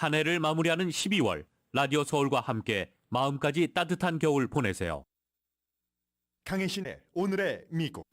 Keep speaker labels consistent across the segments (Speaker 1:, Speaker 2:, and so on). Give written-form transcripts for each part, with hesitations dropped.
Speaker 1: 한 해를 마무리하는 12월, 라디오 서울과 함께 마음까지 따뜻한 겨울 보내세요.
Speaker 2: 강혜신의 오늘의 미국.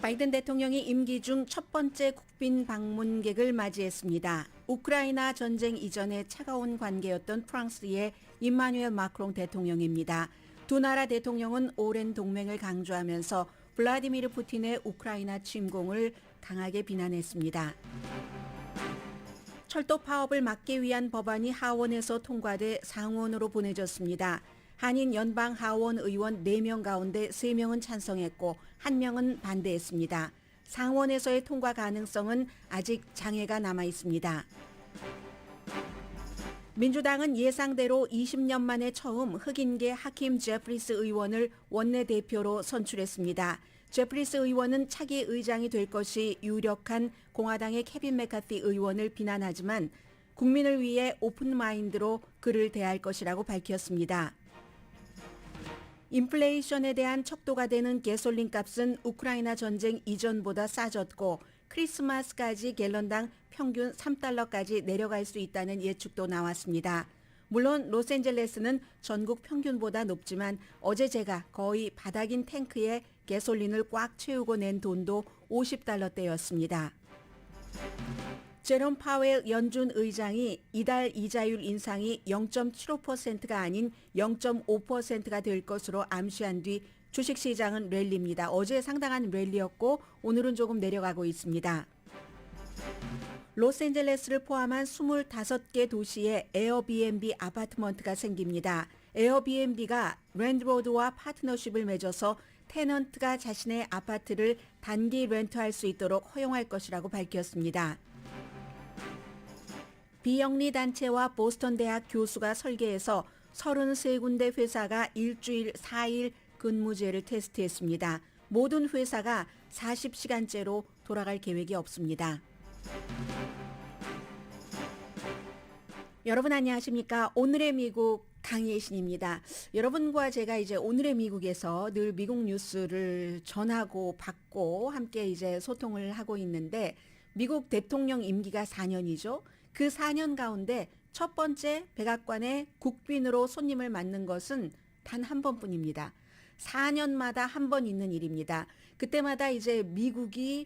Speaker 3: 바이든 대통령이 임기 중 첫 번째 국빈 방문객을 맞이했습니다. 우크라이나 전쟁 이전에 차가운 관계였던 프랑스의 임마누엘 마크롱 대통령입니다. 두 나라 대통령은 오랜 동맹을 강조하면서 블라디미르 푸틴의 우크라이나 침공을 강하게 비난했습니다. 철도 파업을 막기 위한 법안이 하원에서 통과돼 상원으로 보내졌습니다. 한인 연방 하원 의원 4명 가운데 3명은 찬성했고 1명은 반대했습니다. 상원에서의 통과 가능성은 아직 장애가 남아 있습니다. 민주당은 예상대로 20년 만에 처음 흑인계 하킴 제프리스 의원을 원내대표로 선출했습니다. 제프리스 의원은 차기 의장이 될 것이 유력한 공화당의 케빈 메카티 의원을 비난하지만 국민을 위해 오픈마인드로 그를 대할 것이라고 밝혔습니다. 인플레이션에 대한 척도가 되는 가솔린 값은 우크라이나 전쟁 이전보다 싸졌고 크리스마스까지 갤런당 평균 3달러까지 내려갈 수 있다는 예측도 나왔습니다. 물론 로스앤젤레스는 전국 평균보다 높지만 어제 제가 거의 바닥인 탱크에 가솔린을 꽉 채우고 낸 돈도 50달러대였습니다. 제롬 파웰 연준 의장이 이달 이자율 인상이 0.75%가 아닌 0.5%가 될 것으로 암시한 뒤 주식시장은 랠리입니다. 어제 상당한 랠리였고 오늘은 조금 내려가고 있습니다. 로스앤젤레스를 포함한 25개 도시에 에어비앤비 아파트먼트가 생깁니다. 에어비앤비가 랜드로드와 파트너십을 맺어서 테넌트가 자신의 아파트를 단기 렌트할 수 있도록 허용할 것이라고 밝혔습니다. 비영리 단체와 보스턴 대학 교수가 설계해서 33군데 회사가 일주일 4일 근무제를 테스트했습니다. 모든 회사가 40시간째로 돌아갈 계획이 없습니다. 여러분 안녕하십니까? 오늘의 미국 강예신입니다. 여러분과 제가 이제 오늘의 미국에서 늘 미국 뉴스를 전하고 받고 함께 이제 소통을 하고 있는데 미국 대통령 임기가 4년이죠. 그 4년 가운데 첫 번째 백악관에 국빈으로 손님을 맞는 것은 단 한 번뿐입니다. 4년마다 한 번 있는 일입니다. 그때마다 이제 미국의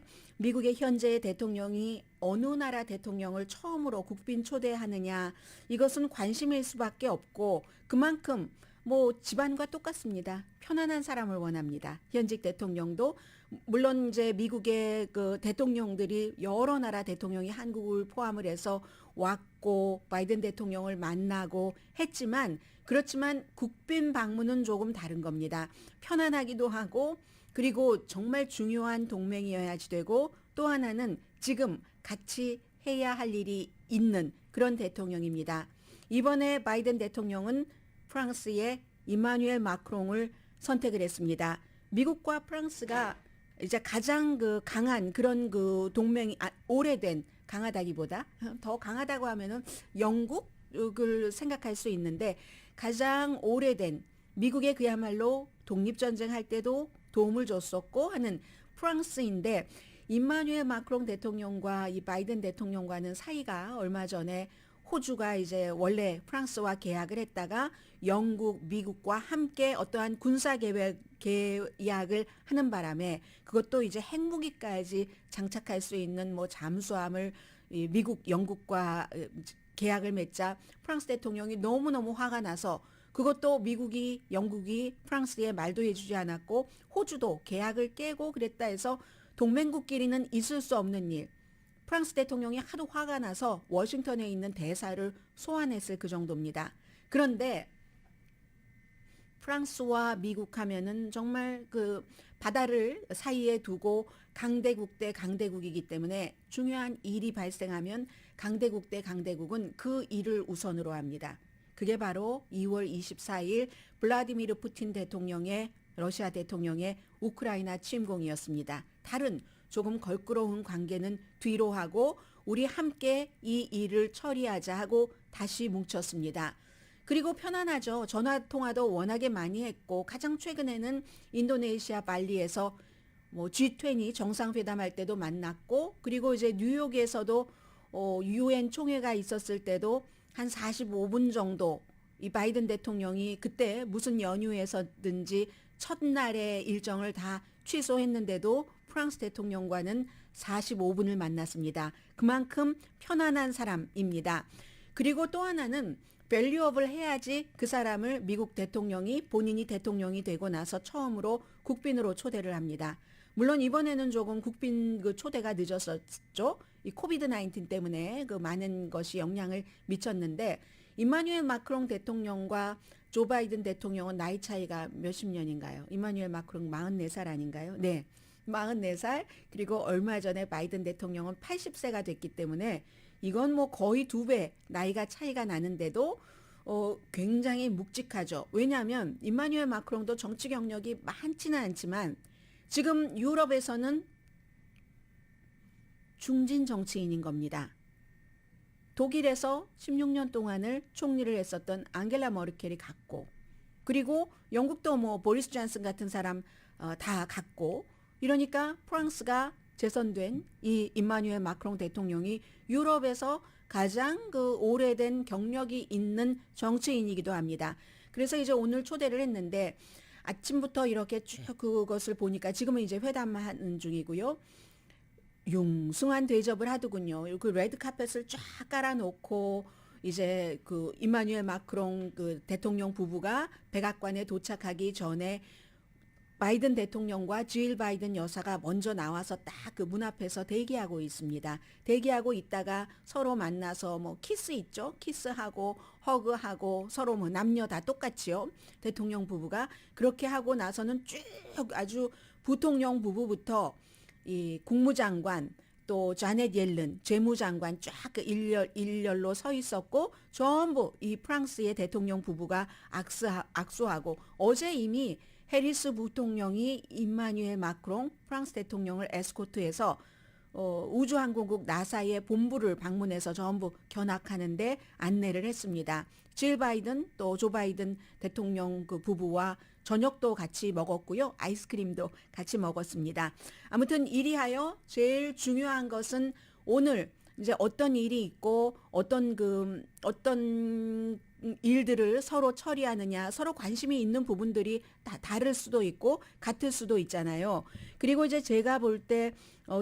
Speaker 3: 현재 대통령이 어느 나라 대통령을 처음으로 국빈 초대하느냐 이것은 관심일 수밖에 없고 그만큼 뭐 집안과 똑같습니다. 편안한 사람을 원합니다. 현직 대통령도 물론 이제 미국의 그 대통령들이 여러 나라 대통령이 한국을 포함을 해서 왔고 바이든 대통령을 만나고 했지만 그렇지만 국빈 방문은 조금 다른 겁니다. 편안하기도 하고 그리고 정말 중요한 동맹이어야지 되고 또 하나는 지금 같이 해야 할 일이 있는 그런 대통령입니다. 이번에 바이든 대통령은 프랑스의 임마누엘 마크롱을 선택을 했습니다. 미국과 프랑스가 이제 가장 그 강한 그런 그 동맹이 오래된 강하다기보다 더 강하다고 하면은 영국을 생각할 수 있는데 가장 오래된 미국의 그야말로 독립전쟁 할 때도 도움을 줬었고 하는 프랑스인데 임마누엘 마크롱 대통령과 이 바이든 대통령과는 사이가 얼마 전에 호주가 이제 원래 프랑스와 계약을 했다가 영국, 미국과 함께 어떠한 군사 계약을 하는 바람에 그것도 이제 핵무기까지 장착할 수 있는 뭐 잠수함을 미국, 영국과 계약을 맺자 프랑스 대통령이 너무너무 화가 나서 그것도 미국이, 영국이 프랑스에 말도 해주지 않았고 호주도 계약을 깨고 그랬다 해서 동맹국끼리는 있을 수 없는 일. 프랑스 대통령이 하도 화가 나서 워싱턴에 있는 대사를 소환했을 그 정도입니다. 그런데 프랑스와 미국 하면은 정말 그 바다를 사이에 두고 강대국 대 강대국이기 때문에 중요한 일이 발생하면 강대국 대 강대국은 그 일을 우선으로 합니다. 그게 바로 2월 24일 블라디미르 푸틴 대통령의 러시아 대통령의 우크라이나 침공이었습니다. 다른 조금 걸끄러운 관계는 뒤로 하고 우리 함께 이 일을 처리하자 하고 다시 뭉쳤습니다. 그리고 편안하죠. 전화통화도 워낙에 많이 했고 가장 최근에는 인도네시아 발리에서 뭐 G20 정상회담할 때도 만났고 그리고 이제 뉴욕에서도 UN 총회가 있었을 때도 한 45분 정도 이 바이든 대통령이 그때 무슨 연휴에서든지 첫날의 일정을 다 취소했는데도 프랑스 대통령과는 45분을 만났습니다. 그만큼 편안한 사람입니다. 그리고 또 하나는 밸류업을 해야지 그 사람을 미국 대통령이 본인이 대통령이 되고 나서 처음으로 국빈으로 초대를 합니다. 물론 이번에는 조금 국빈 그 초대가 늦었었죠. 이 코비드 19 때문에 그 많은 것이 영향을 미쳤는데 임마누엘 마크롱 대통령과 조 바이든 대통령은 나이 차이가 몇십 년인가요? 임마누엘 마크롱 44살 아닌가요? 네. 44살 그리고 얼마 전에 바이든 대통령은 80세가 됐기 때문에 이건 뭐 거의 2배 나이가 차이가 나는데도 굉장히 묵직하죠. 왜냐하면 임마누엘 마크롱도 정치 경력이 많지는 않지만 지금 유럽에서는 중진 정치인인 겁니다. 독일에서 16년 동안을 총리를 했었던 앙겔라 머르켈이 갔고 그리고 영국도 뭐 보리스 존슨 같은 사람 다 갔고 이러니까 프랑스가 재선된 이 임마누엘 마크롱 대통령이 유럽에서 가장 그 오래된 경력이 있는 정치인이기도 합니다. 그래서 이제 오늘 초대를 했는데 아침부터 이렇게 쭉 그것을 보니까 지금은 이제 회담하는 중이고요. 융숭한 대접을 하더군요. 그 레드 카펫을 쫙 깔아놓고 이제 그 임마누엘 마크롱 그 대통령 부부가 백악관에 도착하기 전에 바이든 대통령과 지일 바이든 여사가 먼저 나와서 딱 그 문 앞에서 대기하고 있습니다. 대기하고 있다가 서로 만나서 뭐 키스 있죠? 키스하고 허그하고 서로 뭐 남녀 다 똑같이요. 대통령 부부가 그렇게 하고 나서는 쭉 아주 부통령 부부부터 이 국무장관 또 자넷 옐른 재무장관 쫙 그 일렬로 서 있었고 전부 이 프랑스의 대통령 부부가 악수하고 어제 이미 해리스 부통령이 임마누엘 마크롱 프랑스 대통령을 에스코트해서 우주항공국 나사의 본부를 방문해서 전부 견학하는데 안내를 했습니다. 질 바이든 또 조 바이든 대통령 그 부부와 저녁도 같이 먹었고요. 아이스크림도 같이 먹었습니다. 아무튼 이리하여 제일 중요한 것은 오늘 이제 어떤 일이 있고 어떤 일들을 서로 처리하느냐 서로 관심이 있는 부분들이 다 다를 수도 있고 같을 수도 있잖아요. 그리고 이제 제가 볼 때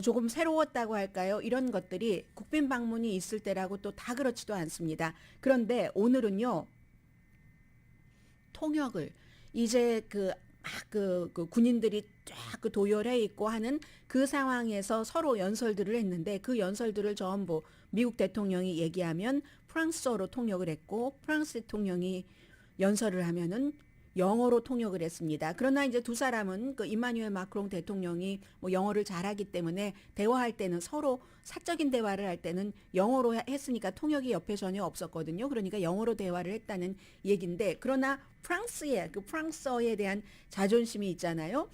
Speaker 3: 조금 새로웠다고 할까요? 이런 것들이 국빈 방문이 있을 때라고 또 다 그렇지도 않습니다. 그런데 오늘은요. 통역을 이제 그 군인들이 쫙 그 도열해 있고 하는 그 상황에서 서로 연설들을 했는데 그 연설들을 전부 미국 대통령이 얘기하면 프랑스어로 통역을 했고 프랑스 대통령이 연설을 하면은 영어로 통역을 했습니다. 그러나 이제 두 사람은 그 임마누엘 마크롱 대통령이 뭐 영어를 잘하기 때문에 대화할 때는 서로 사적인 대화를 할 때는 영어로 했으니까 통역이 옆에 전혀 없었거든요. 그러니까 영어로 대화를 했다는 얘기인데 그러나 프랑스의 그 프랑스어에 대한 자존심이 있잖아요.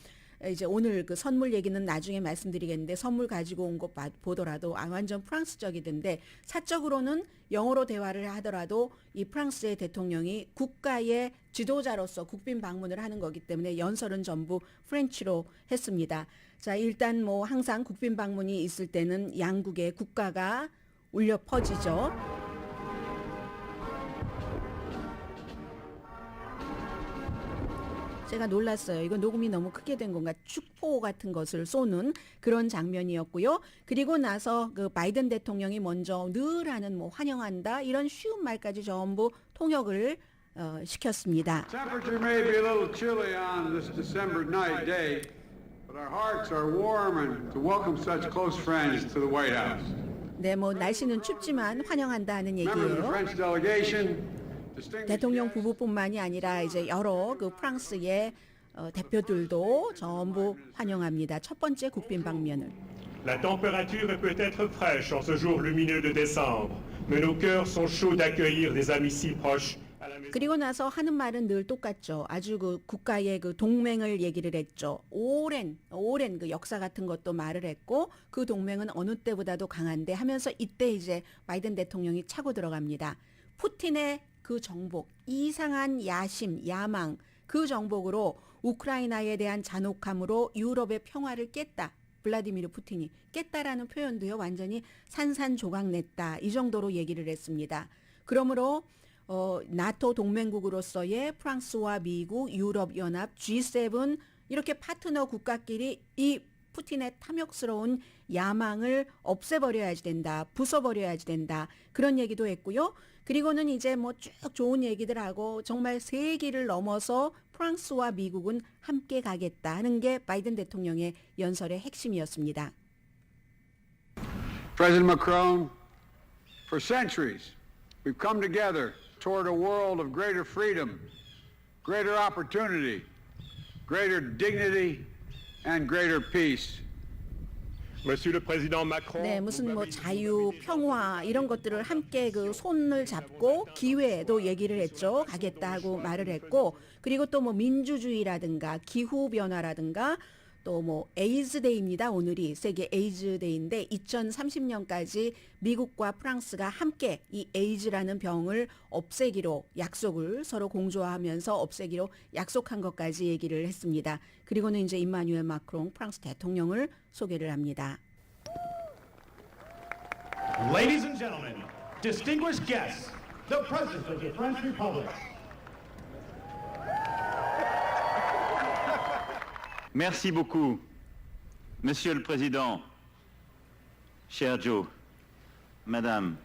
Speaker 3: 이제 오늘 그 선물 얘기는 나중에 말씀드리겠는데 선물 가지고 온 거 보더라도 완전 프랑스적이던데 사적으로는 영어로 대화를 하더라도 이 프랑스의 대통령이 국가의 지도자로서 국빈 방문을 하는 거기 때문에 연설은 전부 프렌치로 했습니다. 자, 일단 뭐 항상 국빈 방문이 있을 때는 양국의 국가가 울려 퍼지죠. 제가 놀랐어요. 이거 녹음이 너무 크게 된 건가? 축포 같은 것을 쏘는 그런 장면이었고요. 그리고 나서 그 바이든 대통령이 먼저 늘 하는 뭐 환영한다 이런 쉬운 말까지 전부 통역을 시켰습니다.
Speaker 4: Temperature may be a little chilly on this December night day, but our hearts are warm and to welcome such close friends to the White House.
Speaker 3: 네, 뭐 날씨는 춥지만 환영한다 하는
Speaker 4: Members of the
Speaker 3: 얘기예요.
Speaker 4: French delegation.
Speaker 3: 대통령 부부뿐만이 아니라 이제 여러 그 프랑스의 대표들도 전부 환영합니다. 첫 번째 국빈 방면을.
Speaker 5: La température peut être fraîche en ce jour lumineux de décembre, mais nos cœurs sont chauds d'accueillir des amis si proches à la maison.
Speaker 3: 그리고 나서 하는 말은 늘 똑같죠. 아주 그 국가의 그 동맹을 얘기를 했죠. 오랜 그 역사 같은 것도 말을 했고 그 동맹은 어느 때보다도 강한데 하면서 이때 이제 바이든 대통령이 차고 들어갑니다. 푸틴의 그 정복, 이상한 야심, 야망, 그 정복으로 우크라이나에 대한 잔혹함으로 유럽의 평화를 깼다. 블라디미르 푸틴이 깼다라는 표현도요. 완전히 산산조각 냈다. 이 정도로 얘기를 했습니다. 그러므로 나토 동맹국으로서의 프랑스와 미국, 유럽연합, G7 이렇게 파트너 국가끼리 이 푸틴의 탐욕스러운 야망을 없애버려야지 된다. 부숴버려야지 된다. 그런 얘기도 했고요. 그리고는 이제 뭐 쭉 좋은 얘기들 하고 정말 세기를 넘어서 프랑스와 미국은 함께 가겠다 하는 게 바이든 대통령의 연설의 핵심이었습니다.
Speaker 4: President Macron, for centuries, we've come together toward a world of greater freedom, greater opportunity, greater dignity, and greater peace.
Speaker 5: Monsieur le Président Macron,
Speaker 3: 네, 무슨
Speaker 5: vous
Speaker 3: 뭐
Speaker 5: m'avez dit
Speaker 3: 자유, 평화 이런 것들을 함께 그 손을 잡고 기회도 얘기를 했죠. 가겠다 하고 말을 했고 그리고 또 뭐 민주주의라든가 기후 변화라든가 또 뭐 에이즈데이입니다. 오늘이 세계 에이즈데이인데 2030년까지 미국과 프랑스가 함께 이 에이즈라는 병을 없애기로 약속을 서로 공조하면서 없애기로 약속한 것까지 얘기를 했습니다. 그리고는 이제 임마누엘 마크롱 프랑스 대통령을 소개를 합니다.
Speaker 6: Ladies and gentlemen, distinguished guests, the President of the French Republic.
Speaker 7: Merci beaucoup, Monsieur le Président, cher Joe, Madame.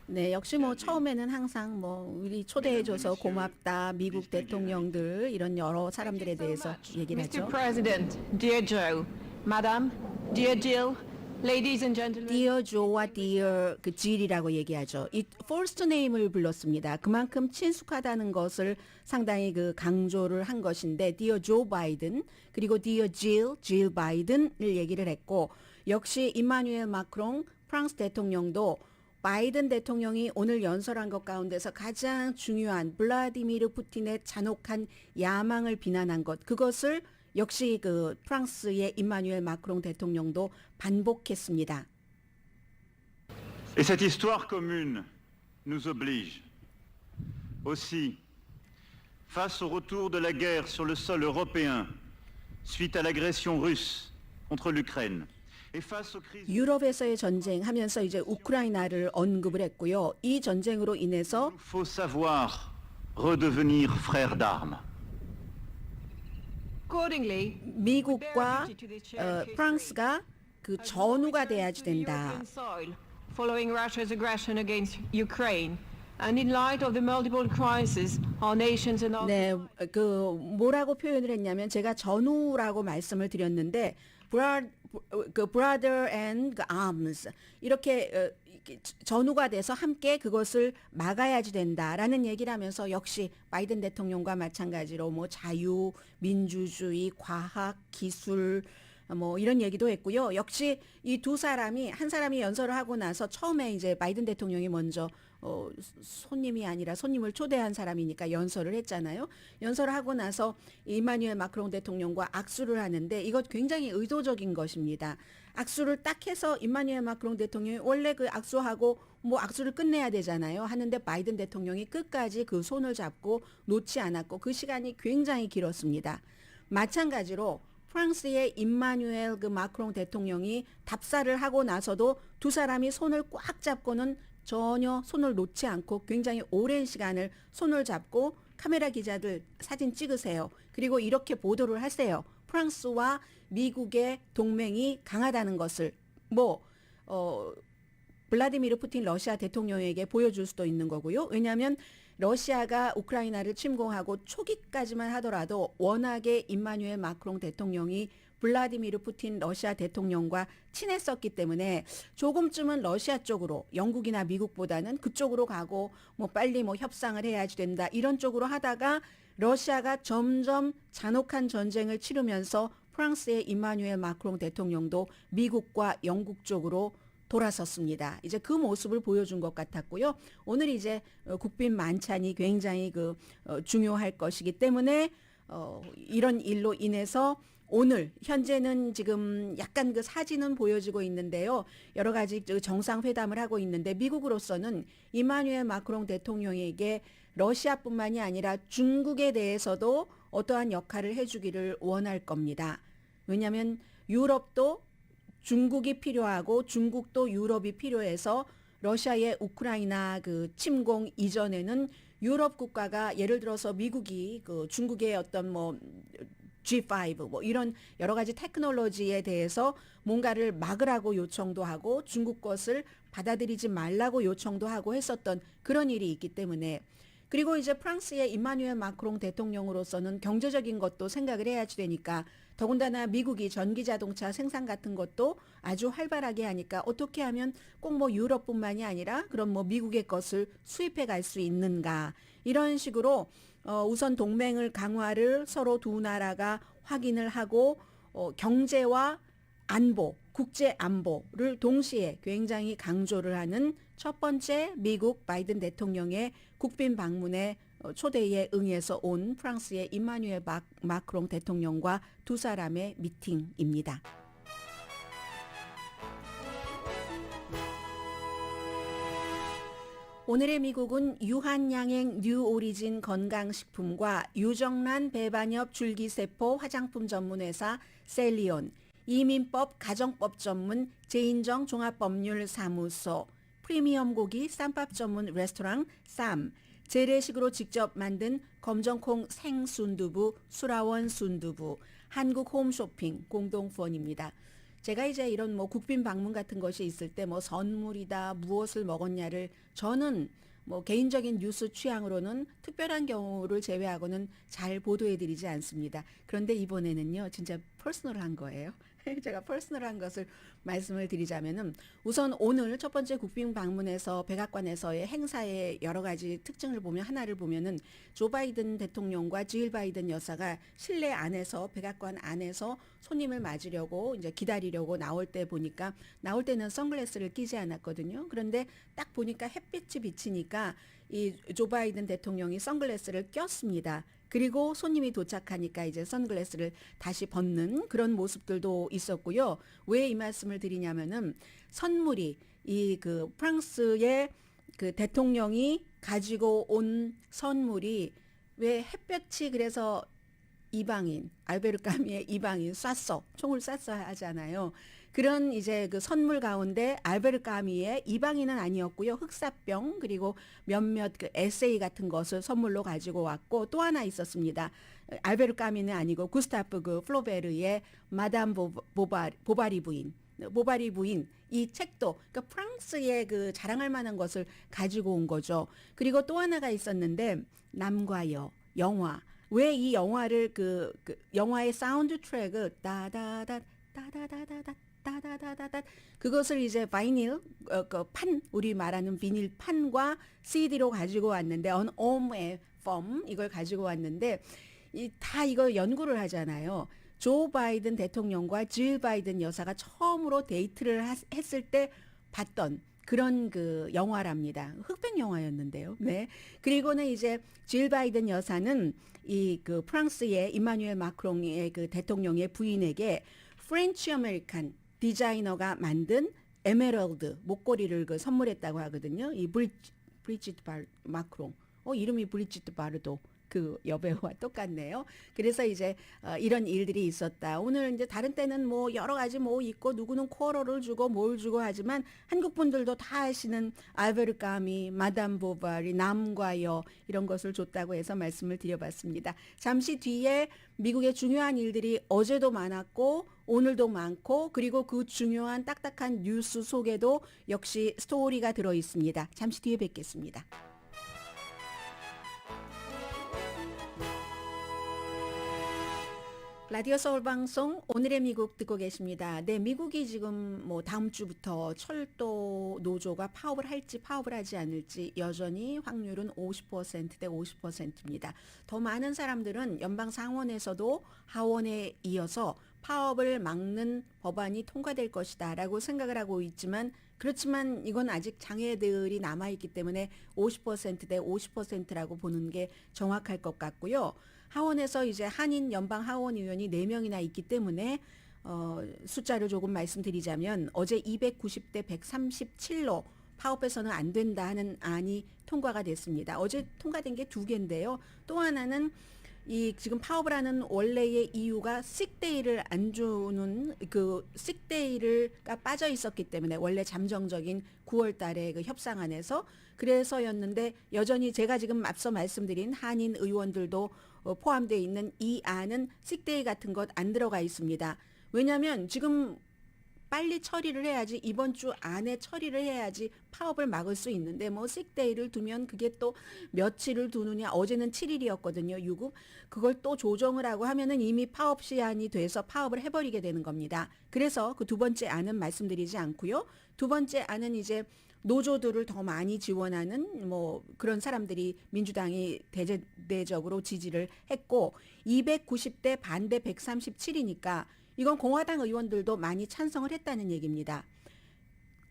Speaker 3: 네, 역시 뭐 처음에는 항상 뭐 우리 초대해줘서 고맙다, 미국 대통령들 이런 여러 사람들에 대해서 얘기를
Speaker 8: Mr.
Speaker 3: 하죠.
Speaker 8: President, dear Joe, Madam, dear Jill, ladies and gentlemen.
Speaker 3: Dear Joe와 Dear 그 Jill이라고 얘기하죠. 이 first name을 불렀습니다. 그만큼 친숙하다는 것을 상당히 그 강조를 한 것인데 Dear Joe Biden 그리고 Dear Jill, Jill Biden을 얘기를 했고 역시 임마누엘 마크롱 프랑스 대통령도 바이든 대통령이 오늘 연설한 것 가운데서 가장 중요한 블라디미르 푸틴의 잔혹한 야망을 비난한 것 그것을 역시 그 프랑스의 임마누엘 마크롱 대통령도 반복했습니다.
Speaker 7: Et cette histoire commune nous oblige aussi, face au retour de la guerre sur le sol européen suite à l'agression russe contre l'Ukraine, et face aux crises
Speaker 3: 유럽에서의 전쟁 하면서 이제 우크라이나를 언급을 했고요. 이 전쟁으로 인해서
Speaker 7: il faut savoir redevenir frères d'armes.
Speaker 8: Accordingly,
Speaker 3: 미국과 프랑스가 그 전우가 돼야지 된다.
Speaker 8: following Russia's aggression against Ukraine, and in light of the multiple crises our nations and our
Speaker 3: 네, 그 뭐라고 표현을 했냐면 제가 전우라고 말씀을 드렸는데 그 brother and arms 이렇게 전우가 돼서 함께 그것을 막아야지 된다라는 얘기를 하면서 역시 바이든 대통령과 마찬가지로 뭐 자유, 민주주의, 과학, 기술 뭐 이런 얘기도 했고요. 역시 이 두 사람이 한 사람이 연설을 하고 나서 처음에 이제 바이든 대통령이 먼저 손님이 아니라 손님을 초대한 사람이니까 연설을 했잖아요. 연설을 하고 나서 임마누엘 마크롱 대통령과 악수를 하는데 이것 굉장히 의도적인 것입니다. 악수를 딱 해서 임마누엘 마크롱 대통령이 원래 그 악수하고 뭐 악수를 끝내야 되잖아요. 하는데 바이든 대통령이 끝까지 그 손을 잡고 놓지 않았고 그 시간이 굉장히 길었습니다. 마찬가지로 프랑스의 임마누엘 그 마크롱 대통령이 답사를 하고 나서도 두 사람이 손을 꽉 잡고는 전혀 손을 놓지 않고 굉장히 오랜 시간을 손을 잡고 카메라 기자들 사진 찍으세요. 그리고 이렇게 보도를 하세요. 프랑스와 미국의 동맹이 강하다는 것을 블라디미르 푸틴 러시아 대통령에게 보여줄 수도 있는 거고요. 왜냐하면 러시아가 우크라이나를 침공하고 초기까지만 하더라도 워낙에 임마누엘 마크롱 대통령이 블라디미르 푸틴 러시아 대통령과 친했었기 때문에 조금쯤은 러시아 쪽으로 영국이나 미국보다는 그쪽으로 가고 뭐 빨리 뭐 협상을 해야지 된다 이런 쪽으로 하다가 러시아가 점점 잔혹한 전쟁을 치르면서 프랑스의 임마누엘 마크롱 대통령도 미국과 영국 쪽으로 돌아섰습니다. 이제 그 모습을 보여준 것 같았고요. 오늘 이제 국빈 만찬이 굉장히 중요할 것이기 때문에 이런 일로 인해서 오늘 현재는 지금 약간 그 사진은 보여지고 있는데요. 여러 가지 정상회담을 하고 있는데 미국으로서는 이마누엘 마크롱 대통령에게 러시아뿐만이 아니라 중국에 대해서도 어떠한 역할을 해주기를 원할 겁니다. 왜냐하면 유럽도 중국이 필요하고 중국도 유럽이 필요해서 러시아의 우크라이나 침공 이전에는 유럽 국가가 예를 들어서 미국이 중국의 어떤 G5 이런 여러 가지 테크놀로지에 대해서 뭔가를 막으라고 요청도 하고 중국 것을 받아들이지 말라고 요청도 하고 했었던 그런 일이 있기 때문에 그리고 이제 프랑스의 이마누엘 마크롱 대통령으로서는 경제적인 것도 생각을 해야지 되니까 더군다나 미국이 전기자동차 생산 같은 것도 아주 활발하게 하니까 어떻게 하면 꼭 유럽뿐만이 아니라 그럼 미국의 것을 수입해 갈 수 있는가 이런 식으로 우선 동맹을 강화를 서로 두 나라가 확인을 하고 경제와 안보, 국제 안보를 동시에 굉장히 강조를 하는 첫 번째 미국 바이든 대통령의 국빈 방문에 초대에 응해서 온 프랑스의 이마누엘 마크롱 대통령과 두 사람의 미팅입니다. 오늘의 미국은 유한양행 뉴오리진 건강식품과 유정란 배반엽 줄기세포 화장품 전문회사 셀리온, 이민법 가정법 전문 제인정 종합법률사무소, 프리미엄 고기 쌈밥 전문 레스토랑 쌈, 재래식으로 직접 만든 검정콩 생순두부 수라원 순두부, 한국 홈쇼핑 공동후원입니다. 제가 이제 이런 국빈 방문 같은 것이 있을 때 선물이다 무엇을 먹었냐를 저는 개인적인 뉴스 취향으로는 특별한 경우를 제외하고는 잘 보도해드리지 않습니다. 그런데 이번에는요 진짜 퍼스널한 거예요. 제가 퍼스널한 것을 말씀을 드리자면은 우선 오늘 첫 번째 국빈 방문에서 백악관에서의 행사의 여러 가지 특징을 보면 하나를 보면은 조 바이든 대통령과 질 바이든 여사가 실내 안에서 백악관 안에서 손님을 맞으려고 이제 기다리려고 나올 때 보니까 나올 때는 선글라스를 끼지 않았거든요. 그런데 딱 보니까 햇빛이 비치니까 이 조 바이든 대통령이 선글라스를 꼈습니다. 그리고 손님이 도착하니까 이제 선글라스를 다시 벗는 그런 모습들도 있었고요. 왜 이 말씀을 드리냐면은 선물이 프랑스의 대통령이 가지고 온 선물이 왜 햇볕이 그래서 이방인 알베르 까미의 이방인 총을 쐈어 하잖아요. 그런 이제 선물 가운데 알베르 까미의 이방인은 아니었고요. 흑사병 그리고 몇몇 에세이 같은 것을 선물로 가지고 왔고 또 하나 있었습니다. 알베르 까미는 아니고 구스타프 플로베르의 마담 보바리 부인 이 책도 그러니까 프랑스의 자랑할 만한 것을 가지고 온 거죠. 그리고 또 하나가 있었는데 남과 여 영화 왜 이 영화를 영화의 사운드 트랙을 따다다 따다다다다 따다다다다 그것을 이제 바이닐 판 우리 말하는 비닐 판과 CD로 가지고 왔는데 언옴의 펌 이걸 가지고 왔는데 다 이거 연구를 하잖아요. 조 바이든 대통령과 질 바이든 여사가 처음으로 데이트를 했을 때 봤던 그런 영화랍니다. 흑백 영화였는데요. 네. 그리고는 이제 질 바이든 여사는 프랑스의 이마누엘 마크롱의 대통령의 부인에게 프렌치 아메리칸 디자이너가 만든 에메랄드 목걸이를 선물했다고 하거든요. 이 브리지트 마크롱. 이름이 브리지트 바르도 여배우와 똑같네요. 그래서 이제 이런 일들이 있었다. 오늘 이제 다른 때는 여러 가지 있고 누구는 코러를 주고 뭘 주고 하지만 한국 분들도 다 아시는 알베르 까미, 마담 보바리, 남과 여 이런 것을 줬다고 해서 말씀을 드려봤습니다. 잠시 뒤에 미국의 중요한 일들이 어제도 많았고 오늘도 많고 그리고 그 중요한 딱딱한 뉴스 속에도 역시 스토리가 들어 있습니다. 잠시 뒤에 뵙겠습니다. 라디오 서울 방송 오늘의 미국 듣고 계십니다. 네, 미국이 지금 다음 주부터 철도 노조가 파업을 할지 파업을 하지 않을지 여전히 확률은 50%대 50%입니다. 더 많은 사람들은 연방 상원에서도 하원에 이어서 파업을 막는 법안이 통과될 것이다라고 생각을 하고 있지만 그렇지만 이건 아직 장애들이 남아있기 때문에 50%대 50%라고 보는 게 정확할 것 같고요. 하원에서 이제 한인 연방 하원 의원이 4명이나 있기 때문에 숫자를 조금 말씀드리자면 어제 290대 137로 파업해서는 안 된다 하는 안이 통과가 됐습니다. 어제 통과된 게 2개인데요. 또 하나는 이 지금 파업을 하는 원래의 이유가 식데이를 안 주는 그 식데이가 빠져 있었기 때문에 원래 잠정적인 9월 달에 그 협상안에서 그래서였는데 여전히 제가 지금 앞서 말씀드린 한인 의원들도 포함되어 있는 이 안은 식데이 같은 것 안 들어가 있습니다. 왜냐하면 지금 빨리 처리를 해야지 이번 주 안에 처리를 해야지 파업을 막을 수 있는데 뭐 식데이를 두면 그게 또 며칠을 두느냐 어제는 7일이었거든요. 유급 그걸 또 조정을 하고 하면은 이미 파업 시한이 돼서 파업을 해버리게 되는 겁니다. 그래서 그 2번째 안은 말씀드리지 않고요. 2번째 안은 이제 노조들을 더 많이 지원하는 뭐 그런 사람들이 민주당이 대대적으로 지지를 했고 290대 반대 137이니까 이건 공화당 의원들도 많이 찬성을 했다는 얘기입니다.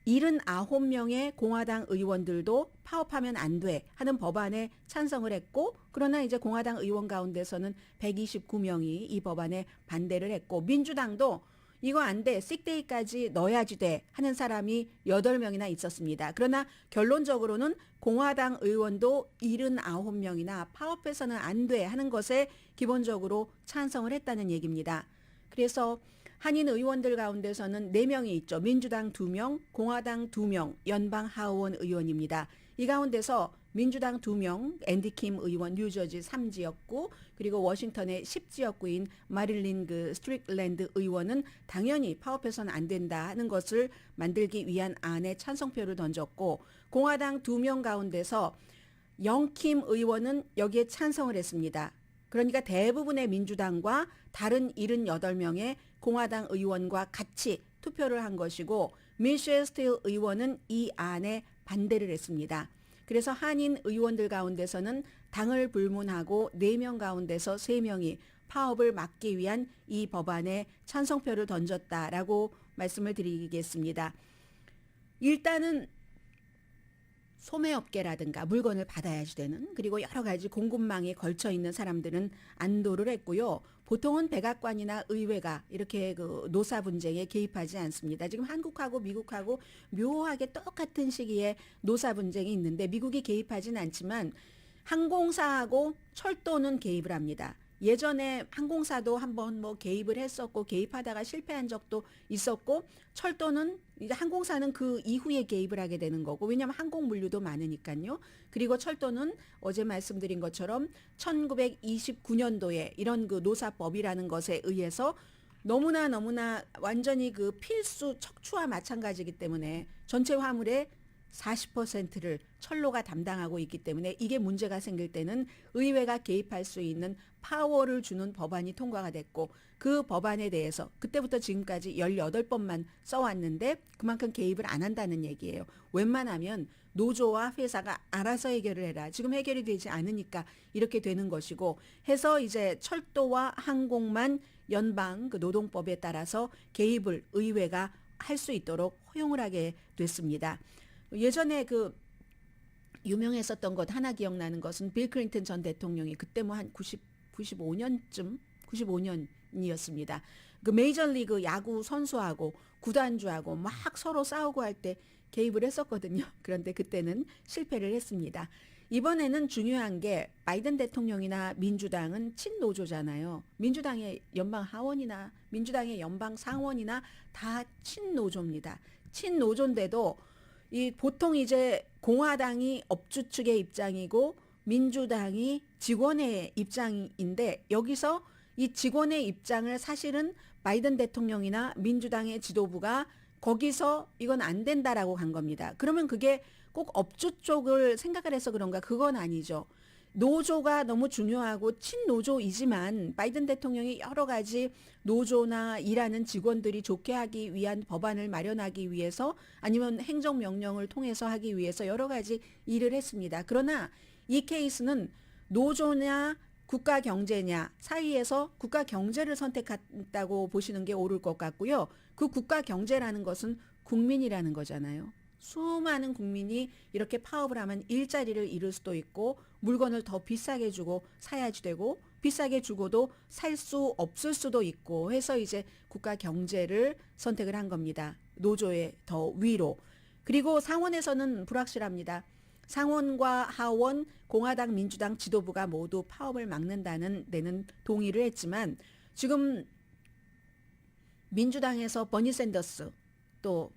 Speaker 3: 79명의 공화당 의원들도 파업하면 안 돼 하는 법안에 찬성을 했고 그러나 이제 공화당 의원 가운데서는 129명이 이 법안에 반대를 했고 민주당도 이거 안 돼. 식데이까지 넣어야지 돼 하는 사람이 8명이나 있었습니다. 그러나 결론적으로는 공화당 의원도 79명이나 파업해서는 안 돼 하는 것에 기본적으로 찬성을 했다는 얘기입니다. 그래서 한인 의원들 가운데서는 4명이 있죠. 민주당 2명, 공화당 2명, 연방 하원 의원입니다. 이 가운데서 민주당 2명, 앤디 킴 의원 뉴저지 3지역구 그리고 워싱턴의 10지역구인 마릴린 스트릭랜드 의원은 당연히 파업해서는 안 된다 하는 것을 만들기 위한 안에 찬성표를 던졌고 공화당 2명 가운데서 영킴 의원은 여기에 찬성을 했습니다. 그러니까 대부분의 민주당과 다른 78명의 공화당 의원과 같이 투표를 한 것이고 미셸 스틸 의원은 이 안에 반대를 했습니다. 그래서 한인 의원들 가운데서는 당을 불문하고 4명 가운데서 3명이 파업을 막기 위한 이 법안에 찬성표를 던졌다라고 말씀을 드리겠습니다. 일단은 소매업계라든가 물건을 받아야지 되는 그리고 여러 가지 공급망에 걸쳐 있는 사람들은 안도를 했고요. 보통은 백악관이나 의회가 이렇게 그 노사 분쟁에 개입하지 않습니다. 지금 한국하고 미국하고 묘하게 똑같은 시기에 노사 분쟁이 있는데 미국이 개입하진 않지만 항공사하고 철도는 개입을 합니다. 예전에 항공사도 한번 뭐 개입을 했었고 개입하다가 실패한 적도 있었고 철도는 이제 항공사는 그 이후에 개입을 하게 되는 거고 왜냐하면 항공 물류도 많으니까요. 그리고 철도는 어제 말씀드린 것처럼 1929년도에 이런 그 노사법이라는 것에 의해서 너무나 완전히 그 필수 척추와 마찬가지이기 때문에 전체 화물의 40%를 철로가 담당하고 있기 때문에 이게 문제가 생길 때는 의회가 개입할 수 있는 파워를 주는 법안이 통과가 됐고 그 법안에 대해서 그때부터 지금까지 18번만 써왔는데 그만큼 개입을 안 한다는 얘기예요. 웬만하면 노조와 회사가 알아서 해결을 해라. 지금 해결이 되지 않으니까 이렇게 되는 것이고 해서 이제 철도와 항공만 연방 그 노동법에 따라서 개입을 의회가 할 수 있도록 허용을 하게 됐습니다. 예전에 그 유명했었던 것 하나 기억나는 것은 빌 클린턴 전 대통령이 그때 뭐 한 95년이었습니다. 그 메이저리그 야구 선수하고 구단주하고 막 서로 싸우고 할 때 개입을 했었거든요. 그런데 그때는 실패를 했습니다. 이번에는 중요한 게 바이든 대통령이나 민주당은 친노조잖아요. 민주당의 연방 하원이나 민주당의 연방 상원이나 다 친노조입니다. 친노조인데도 이 보통 이제 공화당이 업주 측의 입장이고 민주당이 직원의 입장인데 여기서 이 직원의 입장을 사실은 바이든 대통령이나 민주당의 지도부가 거기서 이건 안 된다라고 간 겁니다. 그러면 그게 꼭 업주 쪽을 생각을 해서 그런가? 그건 아니죠. 노조가 너무 중요하고 친노조이지만 바이든 대통령이 여러 가지 노조나 일하는 직원들이 좋게 하기 위한 법안을 마련하기 위해서 아니면 행정명령을 통해서 하기 위해서 여러 가지 일을 했습니다. 그러나 이 케이스는 노조냐 국가 경제냐 사이에서 국가 경제를 선택했다고 보시는 게 옳을 것 같고요. 그 국가 경제라는 것은 국민이라는 거잖아요. 수많은 국민이 이렇게 파업을 하면 일자리를 잃을 수도 있고 물건을 더 비싸게 주고 사야지 되고 비싸게 주고도 살 수 없을 수도 있고 해서 이제 국가 경제를 선택을 한 겁니다. 노조의 더 위로. 그리고 상원에서는 불확실합니다. 상원과 하원, 공화당, 민주당 지도부가 모두 파업을 막는다는 데는 동의를 했지만 지금 민주당에서 버니 샌더스 또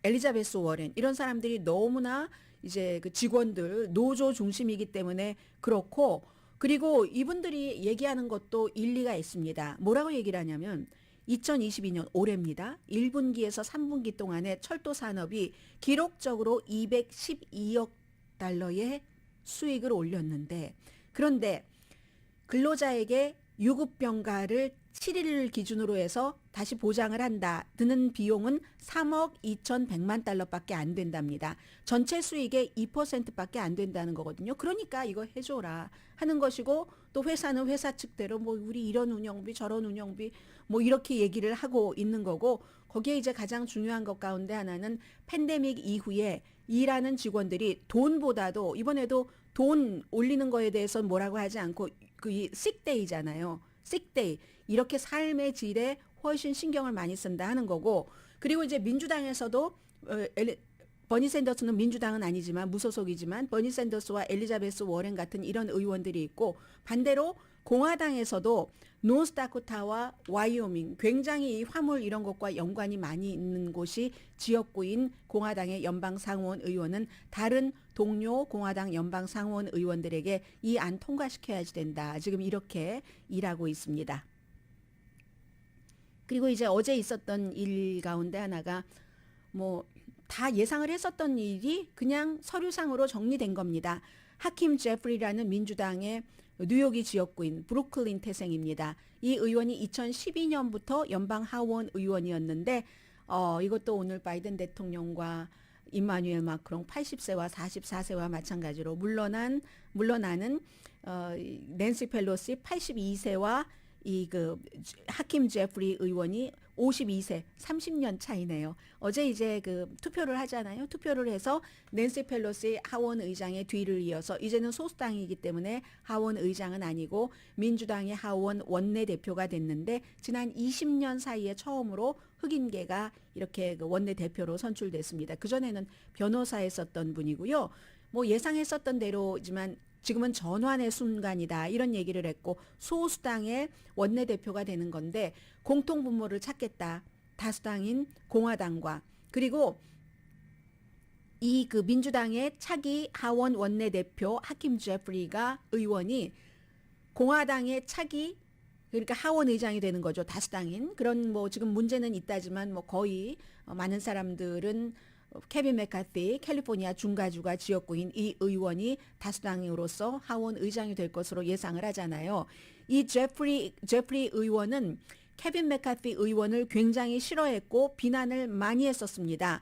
Speaker 3: 엘리자베스 워렌 이런 사람들이 너무나 이제 그 직원들 노조 중심이기 때문에 그렇고 그리고 이분들이 얘기하는 것도 일리가 있습니다. 뭐라고 얘기를 하냐면 2022년 올해입니다. 1분기에서 3분기 동안에 철도 산업이 기록적으로 212억 달러의 수익을 올렸는데 그런데 근로자에게 유급병가를 7일을 기준으로 해서 다시 보장을 한다. 드는 비용은 3억 2,100만 달러밖에 안 된답니다. 전체 수익의 2%밖에 안 된다는 거거든요. 그러니까 이거 해줘라 하는 것이고 또 회사는 회사 측대로 뭐 우리 이런 운영비 저런 운영비 뭐 이렇게 얘기를 하고 있는 거고 거기에 이제 가장 중요한 것 가운데 하나는 팬데믹 이후에 일하는 직원들이 돈보다도 이번에도 돈 올리는 거에 대해서 뭐라고 하지 않고 그 식데이잖아요. 식데이 이렇게 삶의 질에 훨씬 신경을 많이 쓴다 하는 거고 그리고 이제 민주당에서도 버니 샌더스는 민주당은 아니지만 무소속이지만 버니 샌더스와 엘리자베스 워렌 같은 이런 의원들이 있고 반대로 공화당에서도 노스다코타와 와이오밍 굉장히 이 화물 이런 것과 연관이 많이 있는 곳이 지역구인 공화당의 연방 상원 의원은 다른 동료 공화당 연방 상원 의원들에게 이 안 통과시켜야지 된다. 지금 이렇게 일하고 있습니다. 그리고 이제 어제 있었던 일 가운데 하나가 뭐 다 예상을 했었던 일이 그냥 서류상으로 정리된 겁니다. 하킴 제프리라는 민주당의 뉴욕이 지역구인 브루클린 태생입니다. 이 의원이 2012년부터 연방 하원 의원이었는데 이것도 오늘 바이든 대통령과 임마누엘 마크롱 80세와 44세와 마찬가지로 물러나는 낸시 펠로시 82세와 이 그 하킴 제프리 의원이 52세 30년 차이네요. 어제 이제 그 투표를 하잖아요. 투표를 해서 낸시 펠로시 하원 의장의 뒤를 이어서 이제는 소수당이기 때문에 하원 의장은 아니고 민주당의 하원 원내대표가 됐는데 지난 20년 사이에 처음으로 흑인계가 이렇게 그 원내대표로 선출됐습니다. 그전에는 변호사였었던 분이고요. 뭐 예상했었던 대로지만 지금은 전환의 순간이다 이런 얘기를 했고 소수당의 원내대표가 되는 건데 공통분모를 찾겠다. 다수당인 공화당과 그리고 이 그 민주당의 차기 하원 원내대표 하킴 제프리가 의원이 공화당의 차기 그러니까 하원 의장이 되는 거죠. 다수당인 그런 뭐 지금 문제는 있다지만 뭐 거의 많은 사람들은 케빈 메카티 캘리포니아 중가주가 지역구인 이 의원이 다수당으로서 하원 의장이 될 것으로 예상을 하잖아요. 이 제프리 의원은 케빈 메카티 의원을 굉장히 싫어했고 비난을 많이 했었습니다.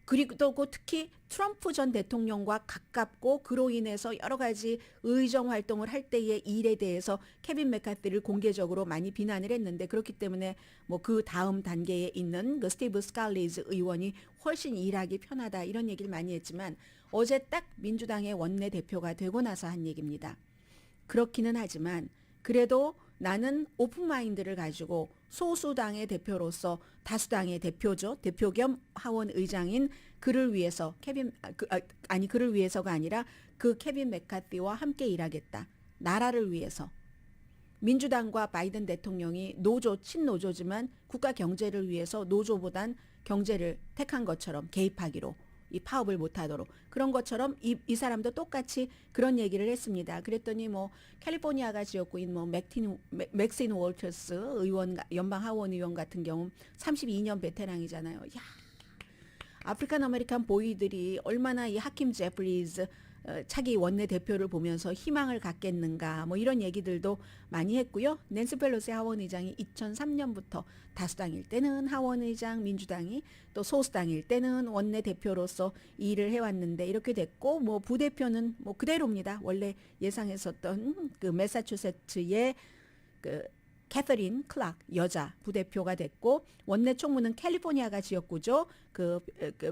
Speaker 3: 그리고 또 특히 트럼프 전 대통령과 가깝고 그로 인해서 여러 가지 의정 활동을 할 때의 일에 대해서 케빈 메카티를 공개적으로 많이 비난을 했는데 그렇기 때문에 뭐 그 다음 단계에 있는 그 스티브 스칼리즈 의원이 훨씬 일하기 편하다 이런 얘기를 많이 했지만 어제 딱 민주당의 원내대표가 되고 나서 한 얘기입니다. 그렇기는 하지만 그래도 나는 오픈마인드를 가지고 소수당의 대표로서 다수당의 대표죠. 대표 겸 하원 의장인 그를 위해서 그를 위해서가 아니라 그 케빈 메카티와 함께 일하겠다. 나라를 위해서. 민주당과 바이든 대통령이 친노조지만 국가 경제를 위해서 노조보단 경제를 택한 것처럼 개입하기로 이 파업을 못하도록 그런 것처럼 이 사람도 똑같이 그런 얘기를 했습니다. 그랬더니 뭐 캘리포니아가 지역구인 뭐 맥신 월터스 의원 연방 하원 의원 같은 경우 32년 베테랑이잖아요. 야, 아프리칸 아메리칸 보이들이 얼마나 이 하킴 제프리즈 차기 원내대표를 보면서 희망을 갖겠는가 뭐 이런 얘기들도 많이 했고요. 낸시 펠로시 하원의장이 2003년부터 다수당일 때는 하원의장 민주당이 또 소수당일 때는 원내대표로서 일을 해왔는데 이렇게 됐고 뭐 부대표는 뭐 그대로입니다. 원래 예상했었던 그 매사추세츠의 그 캐서린 클락 여자 부대표가 됐고 원내 총무는 캘리포니아가 지역구죠. 그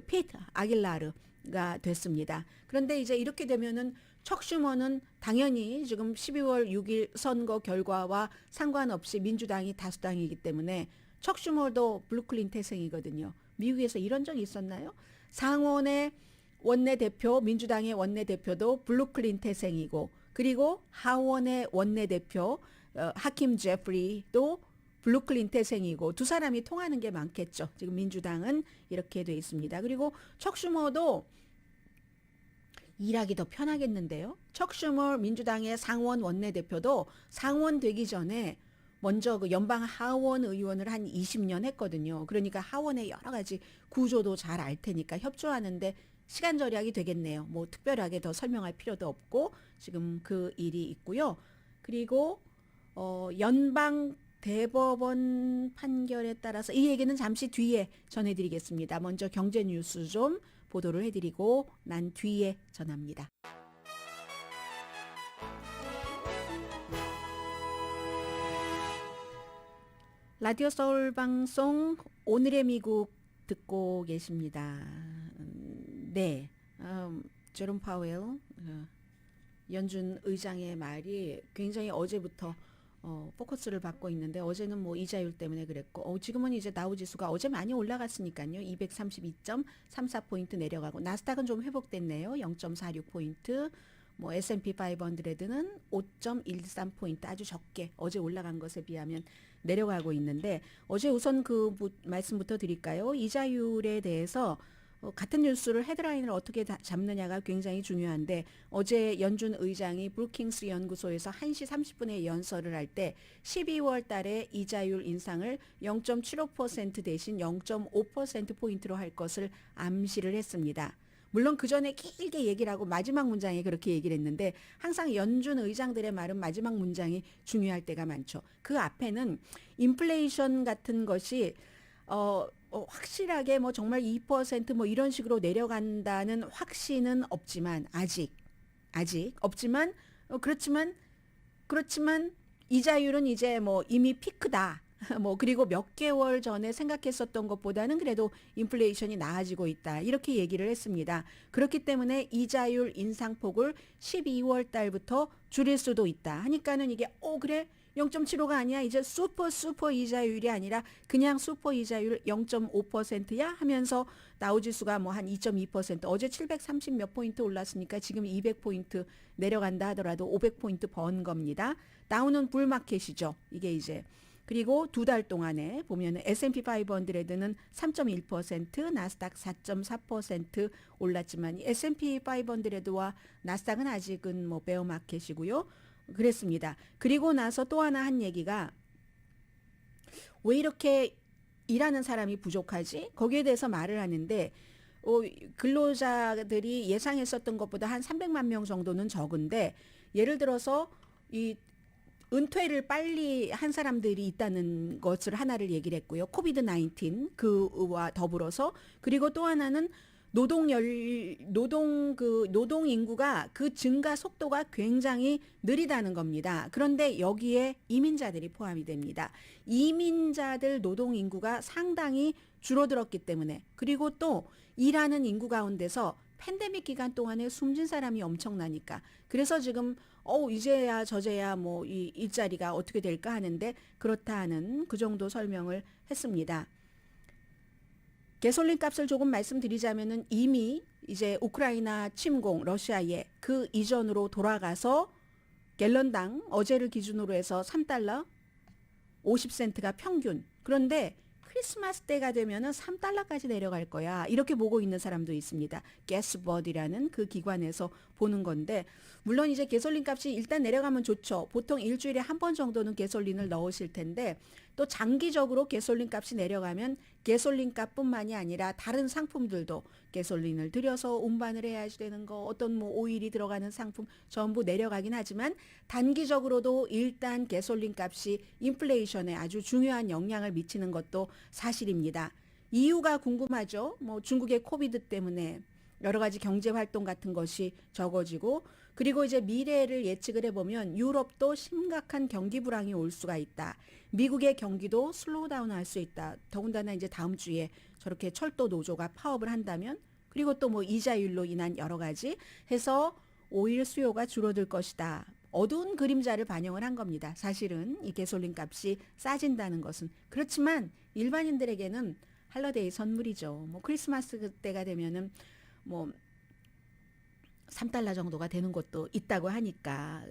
Speaker 3: 피트 아길라르가 됐습니다. 그런데 이제 이렇게 되면은 척 슈머는 당연히 지금 12월 6일 선거 결과와 상관없이 민주당이 다수당이기 때문에 척 슈머도 블루클린 태생이거든요. 미국에서 이런 적이 있었나요? 상원의 원내대표, 민주당의 원내대표도 블루클린 태생이고 그리고 하원의 원내대표 하킴 제프리도 블루클린 태생이고 두 사람이 통하는 게 많겠죠. 지금 민주당은 이렇게 돼 있습니다. 그리고 척 슈머도 일하기 더 편하겠는데요. 척 슈머 민주당의 상원 원내대표도 상원 되기 전에 먼저 그 연방 하원 의원을 한 20년 했거든요. 그러니까 하원의 여러 가지 구조도 잘 알 테니까 협조하는데 시간 절약이 되겠네요. 뭐 특별하게 더 설명할 필요도 없고 지금 그 일이 있고요. 그리고 연방 대법원 판결에 따라서 이 얘기는 잠시 뒤에 전해드리겠습니다. 먼저 경제 뉴스 좀 보도를 해드리고 난 뒤에 전합니다. 라디오 서울 방송 오늘의 미국 듣고 계십니다. 네, 제롬 파웰 연준 의장의 말이 굉장히 어제부터 포커스를 받고 있는데 어제는 뭐 이자율 때문에 그랬고 지금은 이제 다우지수가 어제 많이 올라갔으니까요. 232.34포인트 내려가고 나스닥은 좀 회복됐네요. 0.46포인트. 뭐 S&P 500는 5.13포인트 아주 적게 어제 올라간 것에 비하면 내려가고 있는데 어제 우선 그 말씀부터 드릴까요? 이자율에 대해서 같은 뉴스를 헤드라인을 어떻게 잡느냐가 굉장히 중요한데 어제 연준 의장이 브루킹스 연구소에서 1시 30분에 연설을 할 때 12월 달에 이자율 인상을 0.75% 대신 0.5%포인트로 할 것을 암시를 했습니다. 물론 그 전에 길게 얘기를 하고 마지막 문장에 그렇게 얘기를 했는데 항상 연준 의장들의 말은 마지막 문장이 중요할 때가 많죠. 그 앞에는 인플레이션 같은 것이 확실하게 뭐 정말 2% 이런 식으로 내려간다는 확신은 없지만 아직 없지만 그렇지만 이자율은 이제 뭐 이미 피크다. 그리고 몇 개월 전에 생각했었던 것보다는 그래도 인플레이션이 나아지고 있다. 이렇게 얘기를 했습니다. 그렇기 때문에 이자율 인상폭을 12월 달부터 줄일 수도 있다. 하니까는 이게 그래 0.75가 아니야. 이제 슈퍼 이자율이 아니라 그냥 슈퍼 이자율 0.5%야 하면서 다우지수가 뭐 한 2.2% 어제 730 몇 포인트 올랐으니까 지금 200포인트 내려간다 하더라도 500포인트 번 겁니다. 다우는 불마켓이죠. 이게 이제 그리고 두 달 동안에 보면 S&P 500는 3.1%, 나스닥 4.4% 올랐지만 S&P 500와 나스닥은 아직은 뭐 베어마켓이고요. 그랬습니다. 그리고 나서 또 하나 한 얘기가 왜 이렇게 일하는 사람이 부족하지? 거기에 대해서 말을 하는데 근로자들이 예상했었던 것보다 한 300만 명 정도는 적은데 예를 들어서 이 은퇴를 빨리 한 사람들이 있다는 것을 하나를 얘기를 했고요. 코비드 19 그와 더불어서 그리고 또 하나는 노동 인구가 그 증가 속도가 굉장히 느리다는 겁니다. 그런데 여기에 이민자들이 포함이 됩니다. 이민자들 노동 인구가 상당히 줄어들었기 때문에 그리고 또 일하는 인구 가운데서 팬데믹 기간 동안에 숨진 사람이 엄청나니까 그래서 지금 이제야 저제야 뭐 이 일자리가 어떻게 될까 하는데 그렇다 하는 그 정도 설명을 했습니다. 가솔린 값을 조금 말씀드리자면은 이미 이제 우크라이나 침공 러시아의 그 이전으로 돌아가서 갤런당 어제를 기준으로 해서 3달러 50센트가 평균. 그런데 크리스마스 때가 되면은 3달러까지 내려갈 거야. 이렇게 보고 있는 사람도 있습니다. 가스버디라는 그 기관에서 보는 건데 물론 이제 가솔린 값이 일단 내려가면 좋죠. 보통 일주일에 한 번 정도는 가솔린을 넣으실 텐데 또 장기적으로 가솔린 값이 내려가면 가솔린 값뿐만이 아니라 다른 상품들도 가솔린을 들여서 운반을 해야 되는 거 어떤 뭐 오일이 들어가는 상품 전부 내려가긴 하지만 단기적으로도 일단 가솔린 값이 인플레이션에 아주 중요한 영향을 미치는 것도 사실입니다. 이유가 궁금하죠. 뭐 중국의 코비드 때문에 여러 가지 경제 활동 같은 것이 적어지고 그리고 이제 미래를 예측을 해보면 유럽도 심각한 경기 불황이 올 수가 있다. 미국의 경기도 슬로우 다운 할 수 있다. 더군다나 이제 다음 주에 저렇게 철도 노조가 파업을 한다면 그리고 또 뭐 이자율로 인한 여러 가지 해서 오일 수요가 줄어들 것이다. 어두운 그림자를 반영을 한 겁니다. 사실은 이 가솔린 값이 싸진다는 것은. 그렇지만 일반인들에게는 할러데이 선물이죠. 뭐 크리스마스 때가 되면은 뭐 3달러 정도가 되는 곳도 있다고 하니까.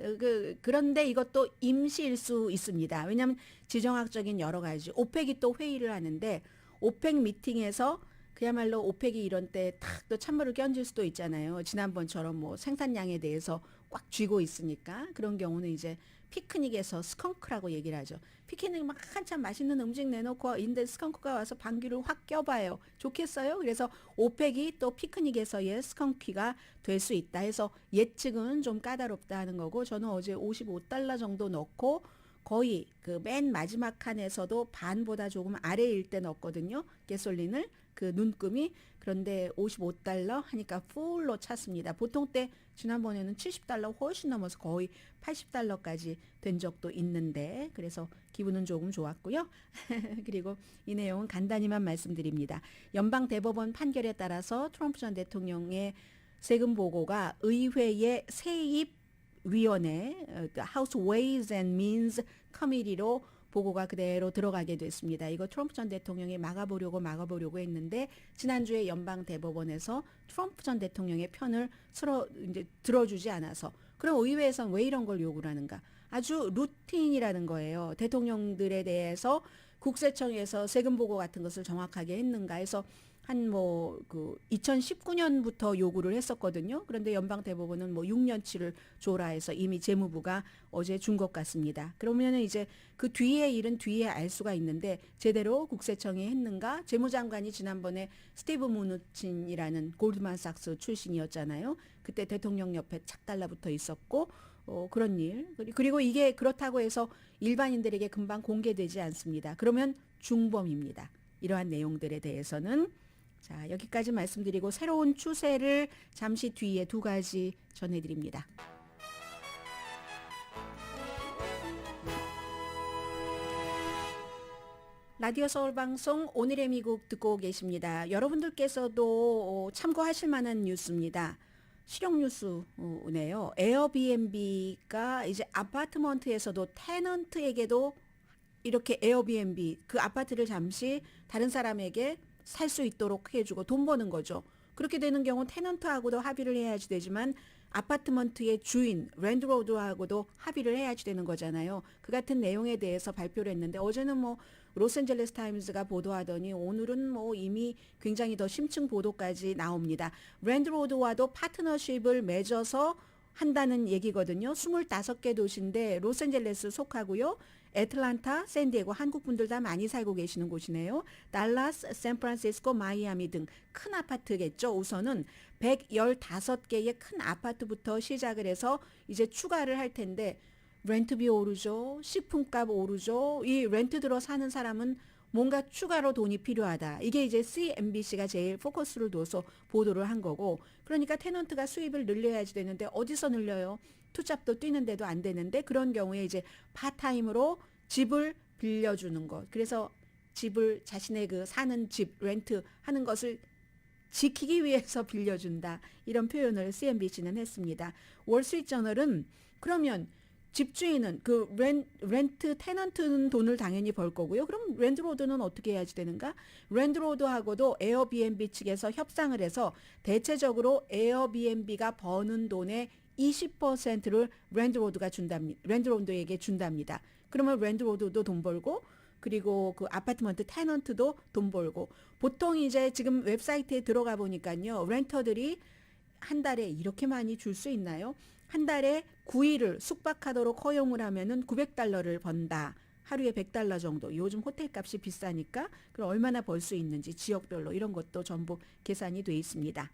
Speaker 3: 그런데 이것도 임시일 수 있습니다. 왜냐하면 지정학적인 여러 가지. 오펙이 또 회의를 하는데 오펙 미팅에서 그야말로 오펙이 이런 때 탁 또 찬물을 끼얹을 수도 있잖아요. 지난번처럼 뭐 생산량에 대해서 꽉 쥐고 있으니까 그런 경우는 이제 피크닉에서 스컹크라고 얘기를 하죠. 피크닉 막 한참 맛있는 음식 내놓고 인데 스컹크가 와서 방귀를 확 껴봐요. 좋겠어요? 그래서 오펙이 또 피크닉에서의 스컹키가 될 수 있다 해서 예측은 좀 까다롭다 하는 거고 저는 어제 55달러 정도 넣고 거의 그 맨 마지막 칸에서도 반보다 조금 아래일 때 넣었거든요. 가솔린을 그 눈금이. 그런데 55달러 하니까 풀로 찼습니다. 보통 때 지난번에는 70달러 훨씬 넘어서 거의 80달러까지 된 적도 있는데 그래서 기분은 조금 좋았고요. 그리고 이 내용은 간단히만 말씀드립니다. 연방대법원 판결에 따라서 트럼프 전 대통령의 세금 보고가 의회의 세입위원회 House Ways and Means Committee로 보고가 그대로 들어가게 됐습니다. 이거 트럼프 전 대통령이 막아보려고 했는데 지난주에 연방 대법원에서 트럼프 전 대통령의 편을 이제 들어주지 않아서 그럼 의회에서는 왜 이런 걸 요구를 하는가? 아주 루틴이라는 거예요. 대통령들에 대해서 국세청에서 세금 보고 같은 것을 정확하게 했는가 해서 한 뭐 그 2019년부터 요구를 했었거든요. 그런데 연방 대법원은 뭐 6년치를 줘라 해서 이미 재무부가 어제 준 것 같습니다. 그러면은 이제 그 뒤에 일은 뒤에 알 수가 있는데 제대로 국세청이 했는가? 재무장관이 지난번에 스티브 무누친이라는 골드만삭스 출신이었잖아요. 그때 대통령 옆에 착 달라붙어 있었고 그런 일. 그리고 이게 그렇다고 해서 일반인들에게 금방 공개되지 않습니다. 그러면 중범입니다. 이러한 내용들에 대해서는 자, 여기까지 말씀드리고 새로운 추세를 잠시 뒤에 두 가지 전해드립니다. 라디오 서울 방송 오늘의 미국 듣고 계십니다. 여러분들께서도 참고하실 만한 뉴스입니다. 실용 뉴스네요. 에어비앤비가 이제 아파트먼트에서도 테넌트에게도 이렇게 에어비앤비 그 아파트를 잠시 다른 사람에게 살 수 있도록 해주고 돈 버는 거죠. 그렇게 되는 경우 테넌트하고도 합의를 해야지 되지만 아파트먼트의 주인 랜드로드하고도 합의를 해야지 되는 거잖아요. 그 같은 내용에 대해서 발표를 했는데 어제는 뭐 로스앤젤레스 타임즈가 보도하더니 오늘은 뭐 이미 굉장히 더 심층 보도까지 나옵니다. 랜드로드와도 파트너십을 맺어서 한다는 얘기거든요. 25개 도시인데 로스앤젤레스 속하고요. 애틀란타, 샌디에고 한국 분들 다 많이 살고 계시는 곳이네요. 달라스, 샌프란시스코, 마이애미 등 큰 아파트겠죠. 우선은 115개의 큰 아파트부터 시작을 해서 이제 추가를 할 텐데 렌트비 오르죠. 식품값 오르죠. 이 렌트 들어 사는 사람은 뭔가 추가로 돈이 필요하다. 이게 이제 CNBC가 제일 포커스를 둬서 보도를 한 거고 그러니까 테넌트가 수입을 늘려야지 되는데 어디서 늘려요? 투잡도 뛰는데도 안 되는데 그런 경우에 이제 파타임으로 집을 빌려주는 것. 그래서 집을 자신의 그 사는 집 렌트 하는 것을 지키기 위해서 빌려준다. 이런 표현을 CNBC는 했습니다. 월스트리트저널은 그러면 집주인은 그 렌트 테넌트는 돈을 당연히 벌 거고요. 그럼 랜드로드는 어떻게 해야지 되는가? 랜드로드하고도 에어비앤비 측에서 협상을 해서 대체적으로 에어비앤비가 버는 돈의 20%를 랜드로드에게 준답니다. 그러면 랜드로드도 돈 벌고 그리고 그 아파트먼트 테넌트도 돈 벌고 보통 이제 지금 웹사이트에 들어가 보니까요. 렌터들이 한 달에 이렇게 많이 줄 수 있나요? 한 달에 9일을 숙박하도록 허용을 하면은 $900를 번다. 하루에 $100 정도. 요즘 호텔 값이 비싸니까 그럼 얼마나 벌 수 있는지 지역별로 이런 것도 전부 계산이 돼 있습니다.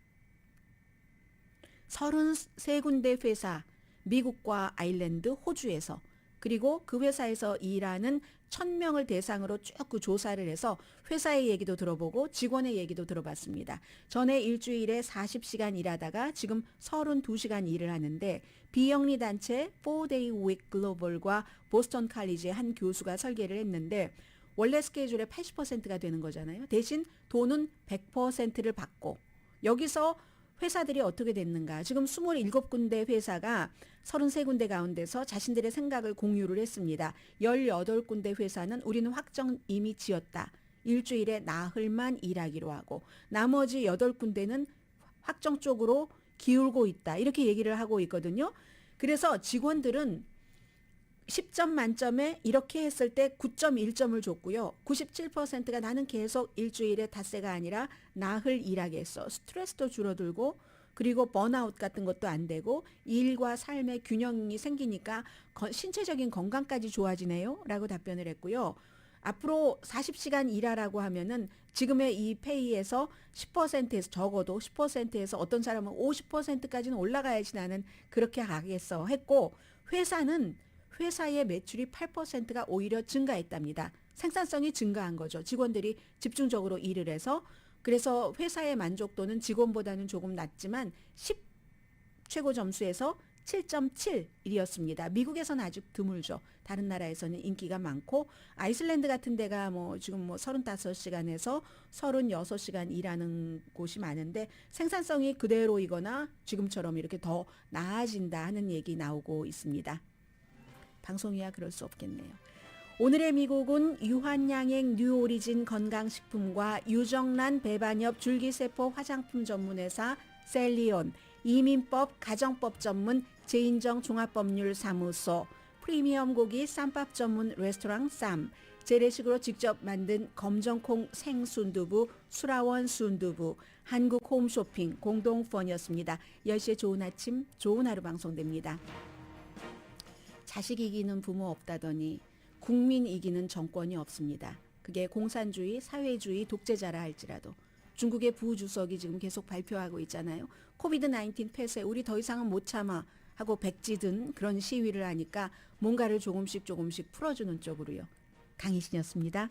Speaker 3: 33군데 회사 미국과 아일랜드, 호주에서 그리고 그 회사에서 일하는 1,000명을 대상으로 쭉 그 조사를 해서 회사의 얘기도 들어보고 직원의 얘기도 들어봤습니다. 전에 일주일에 40시간 일하다가 지금 32시간 일을 하는데 비영리 단체 4-Day Week 글로벌과 보스턴 칼리지의 한 교수가 설계를 했는데 원래 스케줄의 80%가 되는 거잖아요. 대신 돈은 100%를 받고 여기서 회사들이 어떻게 됐는가. 지금 27군데 회사가 33군데 가운데서 자신들의 생각을 공유를 했습니다. 18군데 회사는 우리는 확정 이미 지었다. 일주일에 나흘만 일하기로 하고 나머지 8군데는 확정 쪽으로 기울고 있다. 이렇게 얘기를 하고 있거든요. 그래서 직원들은 10점 만점에 이렇게 했을 때 9.1점을 줬고요. 97%가 나는 계속 일주일에 닷새가 아니라 나흘 일하겠어. 스트레스도 줄어들고 그리고 번아웃 같은 것도 안 되고 일과 삶의 균형이 생기니까 신체적인 건강까지 좋아지네요. 라고 답변을 했고요. 앞으로 40시간 일하라고 하면은 지금의 이 페이에서 10%에서 적어도 10%에서 어떤 사람은 50%까지는 올라가야지 나는 그렇게 하겠어 했고 회사의 매출이 8%가 오히려 증가했답니다. 생산성이 증가한 거죠. 직원들이 집중적으로 일을 해서 그래서 회사의 만족도는 직원보다는 조금 낮지만 10 최고 점수에서 7.7이었습니다. 미국에서는 아직 드물죠. 다른 나라에서는 인기가 많고 아이슬란드 같은 데가 지금 35시간에서 36시간 일하는 곳이 많은데 생산성이 그대로이거나 지금처럼 이렇게 더 나아진다 하는 얘기 나오고 있습니다. 방송이야 그럴 수 없겠네요. 오늘의 미국은 유한양행 뉴오리진 건강식품과 유정란 배반엽 줄기세포 화장품 전문회사 셀리온, 이민법 가정법 전문 제인정 종합법률사무소, 프리미엄 고기 쌈밥 전문 레스토랑 쌈, 재래식으로 직접 만든 검정콩 생순두부 수라원 순두부, 한국 홈쇼핑 공동펀이었습니다. 10시에 좋은 아침 좋은 하루 방송됩니다. 자식 이기는 부모 없다더니 국민 이기는 정권이 없습니다. 그게 공산주의, 사회주의, 독재자라 할지라도 중국의 부주석이 지금 계속 발표하고 있잖아요. 코비드-19 폐쇄 우리 더 이상은 못 참아 하고 백지든 그런 시위를 하니까 뭔가를 조금씩 풀어주는 쪽으로요. 강희신이었습니다.